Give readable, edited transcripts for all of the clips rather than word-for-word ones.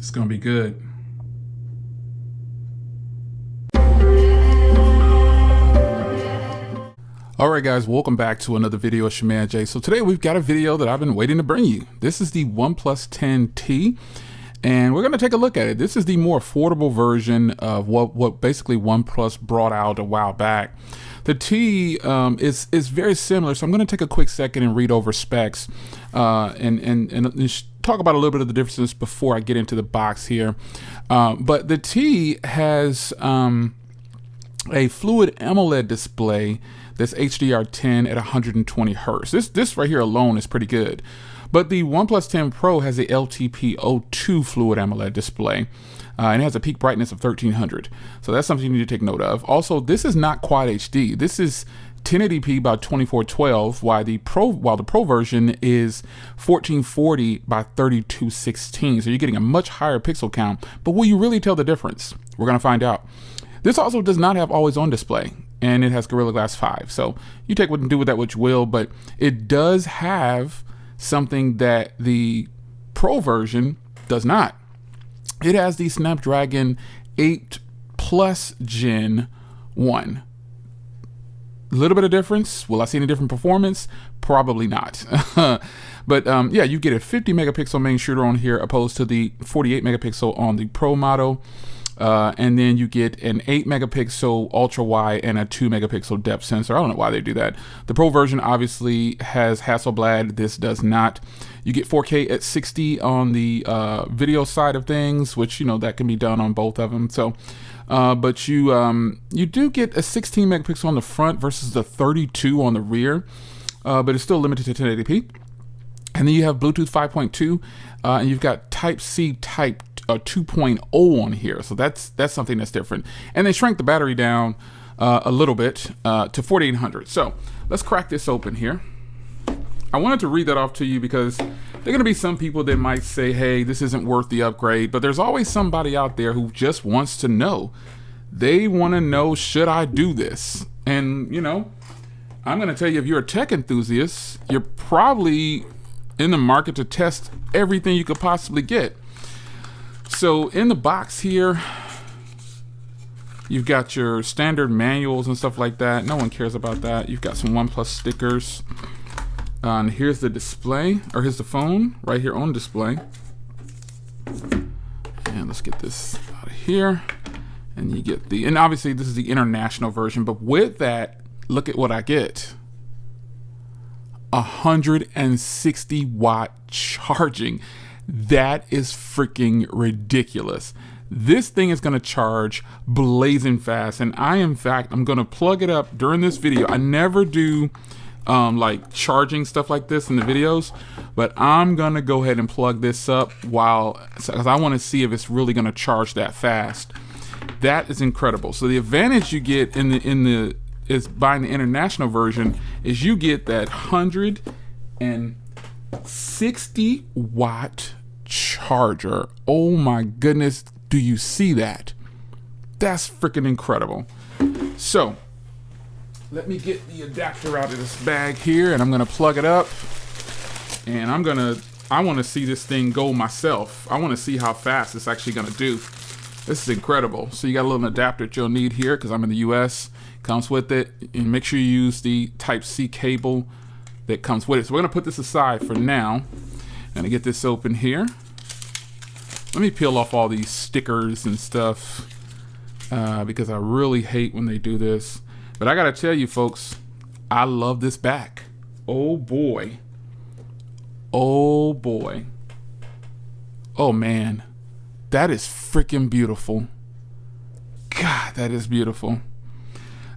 It's gonna be good. Alright guys, welcome back to another video of Shaman J. So today we've got a video that I've been waiting to bring you. This is the OnePlus 10T, and we're gonna take a look at it. This is the more affordable version of what basically OnePlus brought out a while back. The T is very similar, so I'm gonna take a quick second and read over specs and talk about a little bit of the differences before I get into the box here. But the T has a fluid AMOLED display that's HDR10 at 120 Hertz. This right here alone is pretty good. But the OnePlus 10 Pro has a LTPO2 fluid AMOLED display, and it has a peak brightness of 1300. So that's something you need to take note of. Also, this is not Quad HD. This is 1080p by 2412, while the Pro version is 1440 by 3216. So you're getting a much higher pixel count. But will you really tell the difference? We're gonna find out. This also does not have always on display, and it has Gorilla Glass 5. So you take what and do with that what you will, but it does have something that the Pro version does not. It has the Snapdragon 8 Plus Gen 1. A little bit of difference. Will I see any different performance? Probably not. But yeah, you get a 50 megapixel main shooter on here opposed to the 48 megapixel on the Pro model. And then you get an 8 megapixel ultra wide and a 2 megapixel depth sensor. I don't know why they do that. The Pro version obviously has Hasselblad. This does not. You get 4K at 60 on the video side of things, which, you know, that can be done on both of them. So, but you do get a 16 megapixel on the front versus the 32 on the rear, but it's still limited to 1080p. And then you have Bluetooth 5.2, and you've got Type-C Type 2.0 on here, so that's something that's different. And they shrank the battery down a little bit to 4800. So let's crack this open here. I wanted to read that off to you because there are going to be some people that might say, hey, this isn't worth the upgrade, but there's always somebody out there who just wants to know. They want to know, should I do this? And you know, I'm going to tell you, if you're a tech enthusiast, you're probably in the market to test everything you could possibly get. So in the box here, you've got your standard manuals and stuff like that. No one cares about that. You've got some OnePlus stickers. And here's the display, or here's the phone right here on display. And let's get this out of here. And you get and obviously this is the international version, but with that, look at what I get. 160 watt charging. That is freaking ridiculous. This thing is going to charge blazing fast, and I'm going to plug it up during this video. I never do like charging stuff like this in the videos, but I'm going to go ahead and plug this up because I want to see if it's really going to charge that fast. That is incredible. So the advantage you get is buying the international version is you get that 160 watt charger. Oh my goodness, do you see that? That's freaking incredible. So let me get the adapter out of this bag here, and I'm gonna plug it up, and I want to see this thing go myself. I want to see how fast it's actually gonna do. This is incredible. So you got a little adapter that you'll need here because I'm in the US. Comes with it, and make sure you use the Type-C cable that comes with it. So we're gonna put this aside for now. Gonna get this open here. Let me peel off all these stickers and stuff because I really hate when they do this. But I gotta tell you folks, I love this back. Oh boy. Oh boy. Oh man. That is freaking beautiful. God, that is beautiful.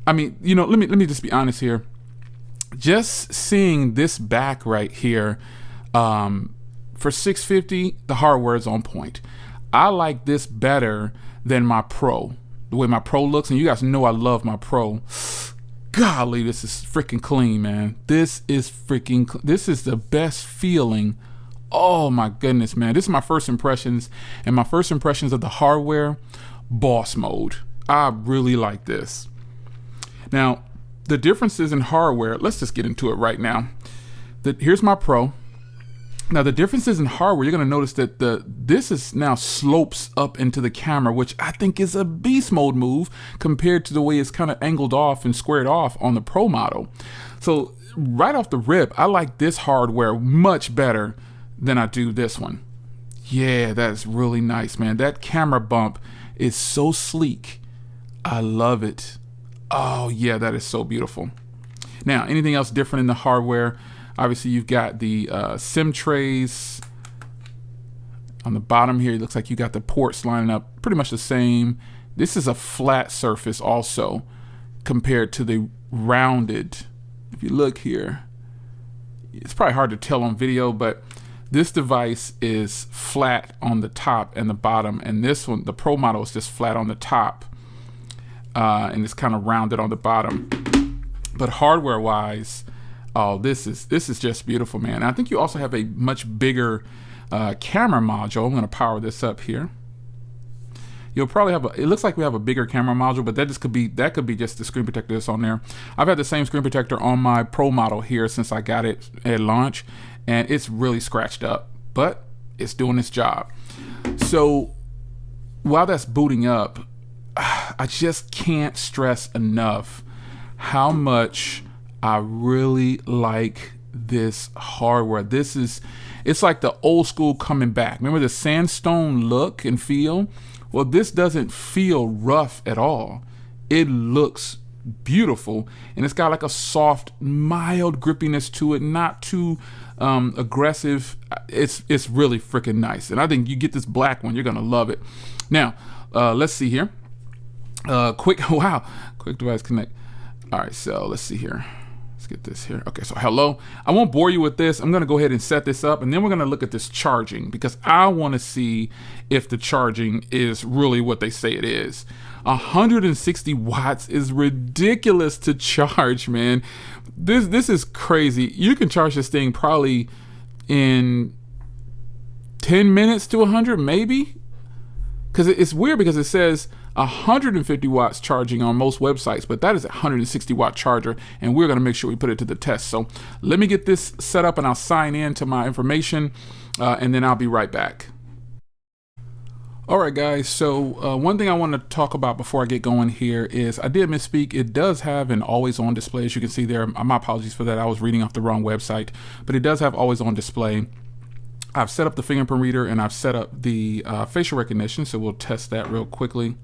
I mean, you know, let me just be honest here. Just seeing this back right here, for $650, the hardware is on point. I like this better than my Pro. The way my Pro looks, and you guys know I love my Pro. Golly, this is freaking clean, man. This is the best feeling. Oh my goodness, man. This is my first impressions, and my first impressions of the hardware, boss mode. I really like this. Now, the differences in hardware, let's just get into it right now. Here's my Pro. Now the differences in hardware, you're going to notice that this is now slopes up into the camera, which I think is a beast mode move compared to the way it's kind of angled off and squared off on the Pro model. So right off the rip, I like this hardware much better than I do this one. Yeah, that is really nice, man. That camera bump is so sleek. I love it. Oh yeah, that is so beautiful. Now, anything else different in the hardware? Obviously, you've got the SIM trays on the bottom here. It looks like you got the ports lining up pretty much the same. This is a flat surface also compared to the rounded. If you look here, it's probably hard to tell on video, but this device is flat on the top and the bottom, and this one, the Pro model, is just flat on the top, and it's kind of rounded on the bottom. But hardware-wise, oh, this is just beautiful, man. I think you also have a much bigger camera module. I'm going to power this up here. You'll probably have it looks like we have a bigger camera module, but that could be just the screen protector that's on there. I've had the same screen protector on my Pro model here since I got it at launch, and it's really scratched up, but it's doing its job. So while that's booting up, I just can't stress enough how much I really like this hardware. It's like the old school coming back. Remember the sandstone look and feel? Well, this doesn't feel rough at all. It looks beautiful, and it's got like a soft, mild grippiness to it, not too aggressive. It's really freaking nice, and I think you get this black one, you're gonna love it. Now, let's see here. Quick device connect. All right, so let's see here. Let's get this here. Okay, so hello. I won't bore you with this. I'm gonna go ahead and set this up, and then we're gonna look at this charging, because I wanna see if the charging is really what they say it is. 160 watts is ridiculous to charge, man. This is crazy. You can charge this thing probably in 10 minutes to 100, maybe. Because it's weird, because it says 150 watts charging on most websites, but that is a 160 watt charger, and we're gonna make sure we put it to the test. So let me get this set up and I'll sign in to my information, and then I'll be right back. All right, guys, so one thing I want to talk about before I get going here is I did misspeak. It does have an always on display, as you can see there. My apologies for that. I was reading off the wrong website, but it does have always on display. I've set up the fingerprint reader, and I've set up the facial recognition, so we'll test that real quickly.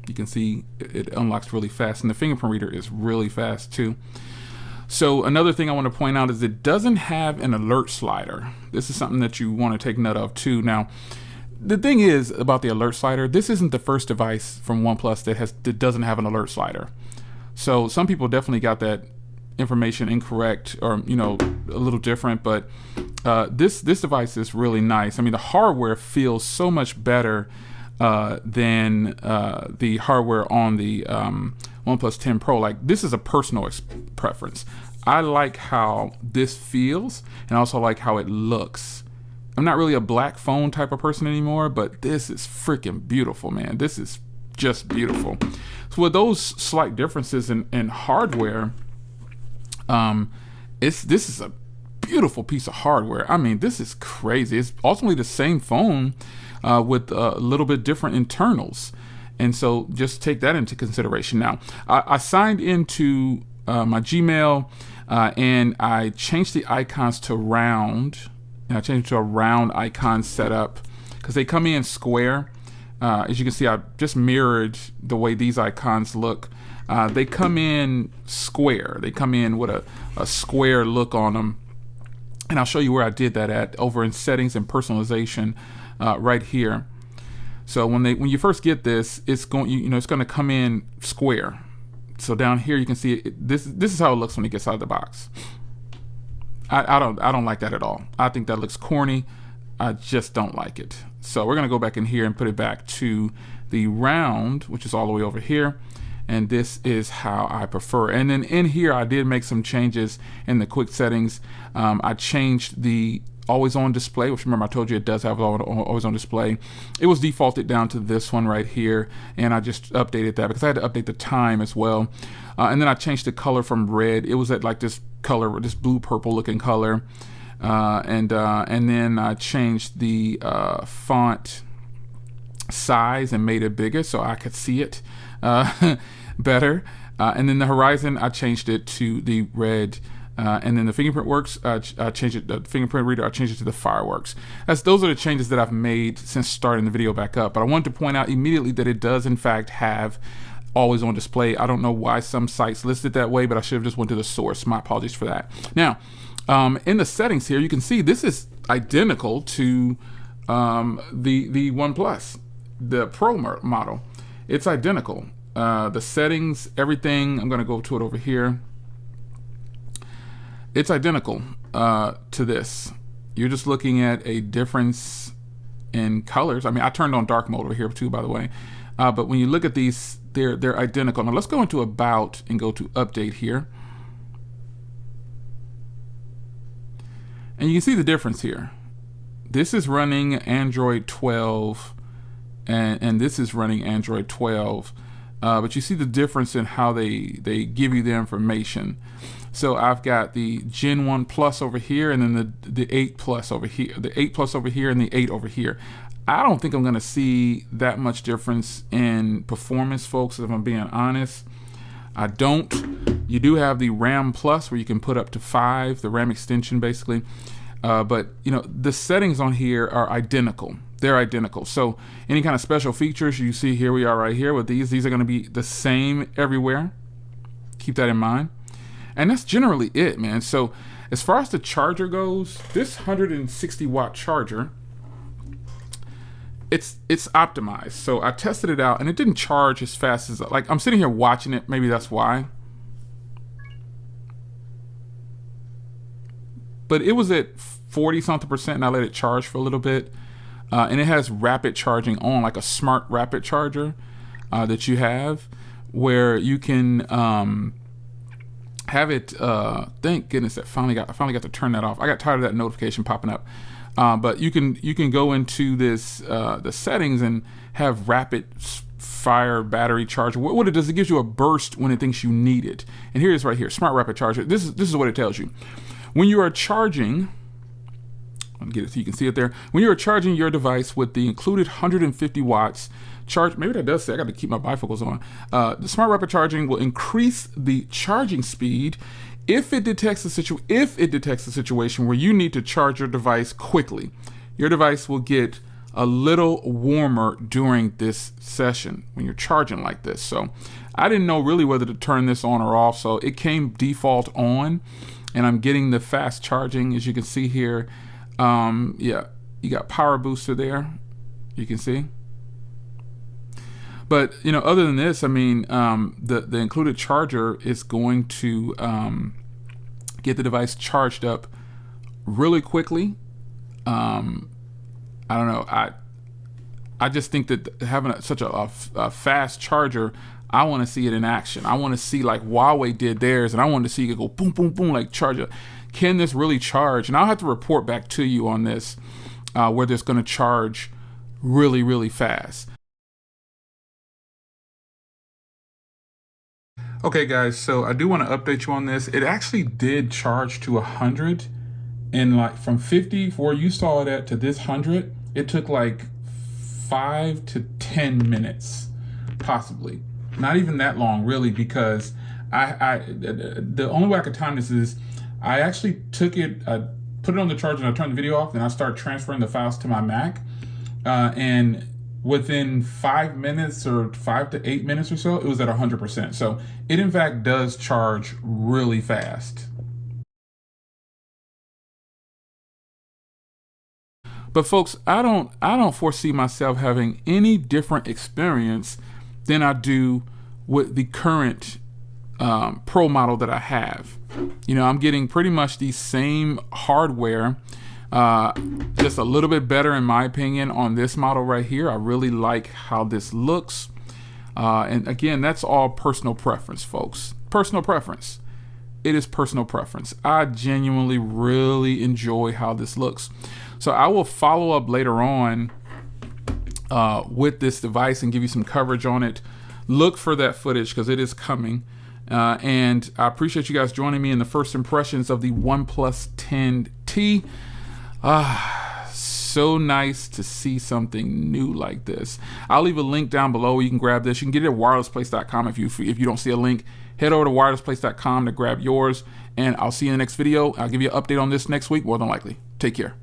You can see it unlocks really fast, and the fingerprint reader is really fast too. So another thing I want to point out is it doesn't have an alert slider. This is something that you want to take note of too. Now, the thing is about the alert slider, this isn't the first device from OnePlus that doesn't have an alert slider. So some people definitely got that information incorrect, or a little different, but this device is really nice. I mean, the hardware feels so much better than the hardware on the OnePlus 10 Pro. Like, this is a personal preference. I like how this feels, and also like how it looks. I'm not really a black phone type of person anymore, but this is freaking beautiful, man. This is just beautiful. So with those slight differences in hardware, this is a beautiful piece of hardware. I mean, this is crazy. It's ultimately the same phone with a little bit different internals. And so just take that into consideration. Now, I signed into my Gmail, and I changed the icons to round. And I changed it to a round icon setup because they come in square. As you can see, I just mirrored the way these icons look. They come in square. They come in with a square look on them. And I'll show you where I did that at, over in settings and personalization, right here. So when you first get this, it's going it's going to come in square. So down here you can see this is how it looks when it gets out of the box. I don't like that at all. I think that looks corny. I just don't like it. So we're going to go back in here and put it back to the round, which is all the way over here. And this is how I prefer. And then in here, I did make some changes in the quick settings. I changed the always on display, which remember I told you it does have always on display. It was defaulted down to this one right here, and I just updated that because I had to update the time as well. And then I changed the color from red. It was at like this color, this blue purple looking color. And then I changed the font size and made it bigger so I could see it better. And then the horizon, I changed it to the red. And then the fingerprint works, I changed it, the fingerprint reader, I changed it to the fireworks. Those are the changes that I've made since starting the video back up. But I wanted to point out immediately that it does in fact have always on display. I don't know why some sites list it that way, but I should have just went to the source. My apologies for that. Now, in the settings here, you can see this is identical to the OnePlus, the Pro model. It's identical. The settings, everything, I'm gonna go to it over here. It's identical to this. You're just looking at a difference in colors. I mean, I turned on dark mode over here too, by the way. But when you look at these, they're identical. Now let's go into About and go to Update here. And you can see the difference here. This is running Android 12, and this is running Android 12. But you see the difference in how they give you the information. So I've got the Gen 1 Plus over here, and then the 8 Plus over here, the 8 Plus over here, and the 8 over here. I don't think I'm gonna see that much difference in performance, folks, if I'm being honest. I don't. You do have the RAM Plus where you can put up to 5, the RAM extension basically. But you know, the settings on here are identical. They're identical. So any kind of special features you see, here we are right here with these are gonna be the same everywhere. Keep that in mind. And that's generally it, man. So as far as the charger goes, this 160 watt charger, it's optimized. So I tested it out and it didn't charge as fast as, like, I'm sitting here watching it, maybe that's why. But it was at 40 something percent and I let it charge for a little bit. And it has rapid charging on, like a smart rapid charger that you have, where you can have it, thank goodness I finally got to turn that off. I got tired of that notification popping up. But you can go into this the settings and have rapid fire battery charger. What it does, it gives you a burst when it thinks you need it. And here it is right here, smart rapid charger. This is what it tells you. When you are charging, I'll get it so you can see it there. When you are charging your device with the included 150 watts charge, maybe that does say, I got to keep my bifocals on. The smart rapid charging will increase the charging speed if it detects a situation where you need to charge your device quickly. Your device will get a little warmer during this session when you're charging like this. So I didn't know really whether to turn this on or off, so it came default on, and I'm getting the fast charging, as you can see here. Yeah, you got power booster there, you can see. But you know, other than this, I mean, the included charger is going to get the device charged up really quickly. I don't know. I just think that having such a fast charger, I want to see it in action. I want to see like Huawei did theirs, and I want to see it go boom, boom, boom, like charge it. Can this really charge? And I'll have to report back to you on this, whether it's going to charge really, really fast. Okay guys, so I do want to update you on this. It actually did charge to 100, and like from 50 where you saw it at to this 100, it took like 5 to 10 minutes, possibly. Not even that long really, because the only way I could time this is I actually took it, I put it on the charger and I turned the video off, then I started transferring the files to my Mac, and within 5 minutes or 5 to 8 minutes or so, it was at 100%. So it in fact does charge really fast. But folks, I don't foresee myself having any different experience than I do with the current Pro model that I have. You know, I'm getting pretty much the same hardware, just a little bit better in my opinion on this model right here. I really like how this looks. And again, that's all personal preference, folks. Personal preference. it is personal preference. I genuinely really enjoy how this looks. So I will follow up later on with this device and give you some coverage on it. Look for that footage because it is coming. And I appreciate you guys joining me in the first impressions of the OnePlus 10T. So nice to see something new like this. I'll leave a link down below where you can grab this. You can get it at wirelessplace.com. If you don't see a link, head over to wirelessplace.com to grab yours. And I'll see you in the next video. I'll give you an update on this next week, more than likely. Take care.